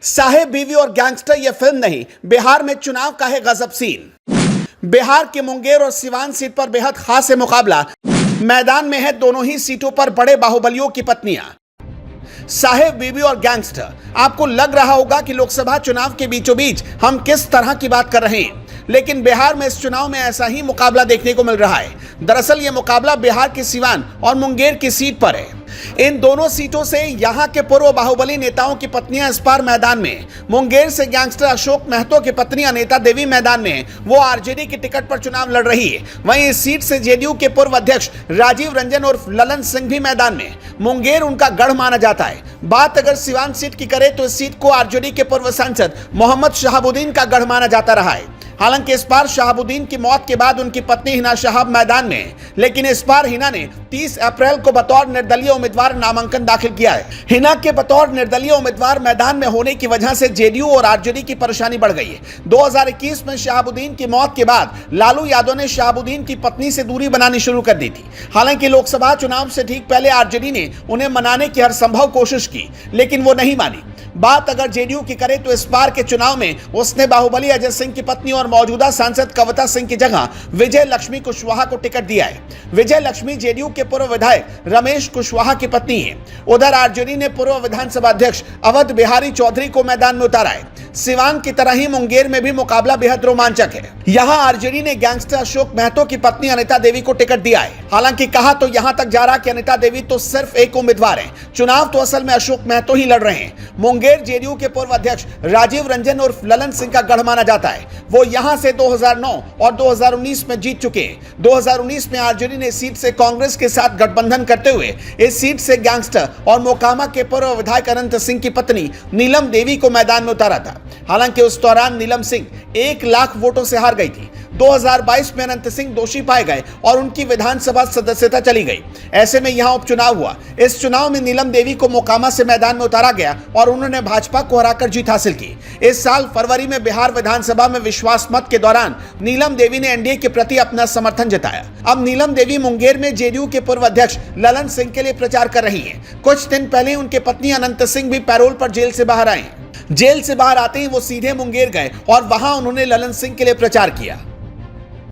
साहेब बीवी और गैंगस्टर ये फिल्म नहीं, बिहार में चुनाव का है गजब सीन। बिहार के मुंगेर और सिवान सीट पर बेहद खास है मुकाबला। मैदान में है दोनों ही सीटों पर बड़े बाहुबलियों की पत्नियां, साहेब बीवी और गैंगस्टर। आपको लग रहा होगा कि लोकसभा चुनाव के बीचों बीच हम किस तरह की बात कर रहे हैं, लेकिन बिहार में इस चुनाव में ऐसा ही मुकाबला देखने को मिल रहा है। दरअसल ये मुकाबला बिहार की सिवान और मुंगेर की सीट पर है। इन दोनों सीटों से यहां के पूर्व बाहुबली नेताओं की पत्नियां इस बार मैदान में। मुंगेर से गैंगस्टर अशोक महतो की पत्नी अनीता देवी मैदान में, वो आरजेडी की टिकट पर चुनाव लड़ रही है। वहीं इस सीट से जेडीयू के पूर्व अध्यक्ष राजीव रंजन उर्फ ललन सिंह भी मैदान में। मुंगेर उनका गढ़ माना जाता है। बात अगर सिवान सीट की करें तो इस सीट को आरजेडी के पूर्व सांसद मोहम्मद शहाबुद्दीन का गढ़ माना जाता रहा है। हालांकि इस बार शहाबुद्दीन की मौत के बाद उनकी पत्नी हिना शहाब मैदान में है, लेकिन इस बार हिना ने 30 अप्रैल को बतौर निर्दलीय उम्मीदवार नामांकन दाखिल किया है। हिना के बतौर निर्दलीय उम्मीदवार मैदान में होने की वजह से जेडीयू और आरजेडी की परेशानी बढ़ गई है। 2021 में शहाबुद्दीन की मौत के बाद लालू यादव ने शहाबुद्दीन की पत्नी से दूरी बनानी शुरू कर दी थी। हालांकि लोकसभा चुनाव से ठीक पहले आरजेडी ने उन्हें मनाने की हर संभव कोशिश की, लेकिन वो नहीं मानी। बात अगर जेडीयू की करें तो इस बार के चुनाव में उसने बाहुबली अजय सिंह की पत्नी और मौजूदा सांसद कविता सिंह की जगह विजय लक्ष्मी कुशवाहा को टिकट दिया है। विजय लक्ष्मी जेडीयू के पूर्व विधायक रमेश कुशवाहा की पत्नी है। उधर आरजेडी ने पूर्व विधानसभा अध्यक्ष अवध बिहारी चौधरी को मैदान में उतारा है। सिवान की तरह ही मुंगेर में भी मुकाबला बेहद रोमांचक है। यहाँ आरजेडी ने गैंगस्टर अशोक महतो की पत्नी अनीता देवी को टिकट दिया है। हालांकि कहा तो यहाँ तक जा रहा कि अनीता देवी तो सिर्फ एक उम्मीदवार है, चुनाव तो असल में अशोक महतो ही लड़ रहे हैं। मुंगेर जेडीयू के पूर्व अध्यक्ष राजीव रंजन उर्फ ललन सिंह का गढ़ माना जाता है। वो यहां से 2009 और 2019 में जीत चुके हैं। 2019 में आरजेडी ने सीट से कांग्रेस के साथ गठबंधन करते हुए इस सीट से गैंगस्टर और मोकामा के पूर्व विधायक अनंत सिंह की पत्नी नीलम देवी को मैदान में उतारा था। हालांकि उस दौरान नीलम सिंह 1 लाख वोटों से हार गई थी। 2022 में अनंत सिंह दोषी पाए गए और उनकी विधानसभा सदस्यता चली गई। ऐसे में यहां उपचुनाव हुआ। इस चुनाव में नीलम देवी को मोकामा से मैदान में उतारा गया और उन्होंने भाजपा को हराकर जीत हासिल की। इस साल फरवरी में बिहार विधानसभा में विश्वास मत के दौरान नीलम देवी ने एनडीए के प्रति अपना समर्थन जताया। अब नीलम देवी मुंगेर में जेडीयू के पूर्व अध्यक्ष ललन सिंह के लिए प्रचार कर रही है। कुछ दिन पहले उनके पत्नी अनंत सिंह भी पैरोल पर जेल से बाहर आए। जेल से बाहर आते ही वो सीधे मुंगेर गए और वहां उन्होंने ललन सिंह के लिए प्रचार किया।